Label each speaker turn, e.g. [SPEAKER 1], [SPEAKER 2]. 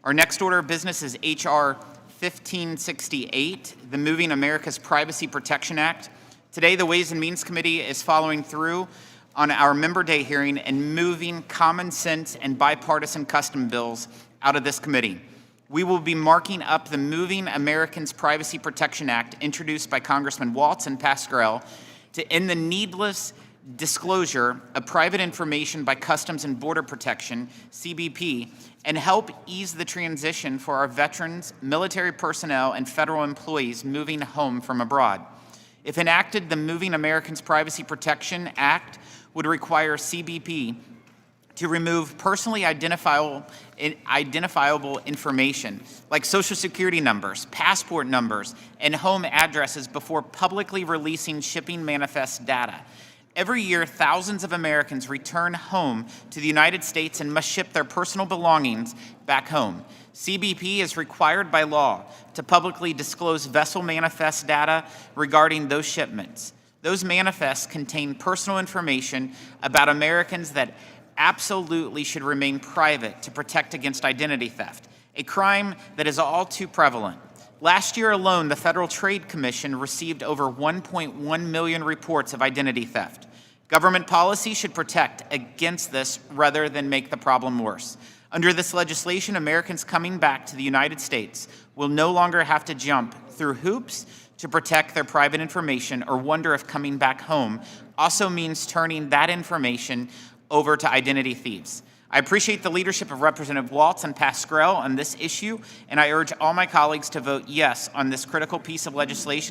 [SPEAKER 1] Our next order of business is H.R. 1568, the Moving America's Privacy Protection Act. Today, the Ways and Means Committee is following through on our Member Day hearing and moving common sense and bipartisan custom bills out of this committee. We will be marking up the Moving Americans Privacy Protection Act introduced by Congressman Waltz and Pascrell to end the needless disclosure of private information by Customs and Border Protection, CBP, and help ease the transition for our veterans, military personnel, and federal employees moving home from abroad. If enacted, the Moving Americans Privacy Protection Act would require CBP to remove personally identifiable information like Social Security numbers, passport numbers, and home addresses before publicly releasing shipping manifest data. Every year, thousands of Americans return home to the United States and must ship their personal belongings back home. CBP is required by law to publicly disclose vessel manifest data regarding those shipments. Those manifests contain personal information about Americans that absolutely should remain private to protect against identity theft, a crime that is all too prevalent. Last year alone, the Federal Trade Commission received over 1.1 million reports of identity theft. Government policy should protect against this rather than make the problem worse. Under this legislation, Americans coming back to the United States will no longer have to jump through hoops to protect their private information or wonder if coming back home also means turning that information over to identity thieves. I appreciate the leadership of Representative Waltz and Pascrell on this issue, and I urge all my colleagues to vote yes on this critical piece of legislation.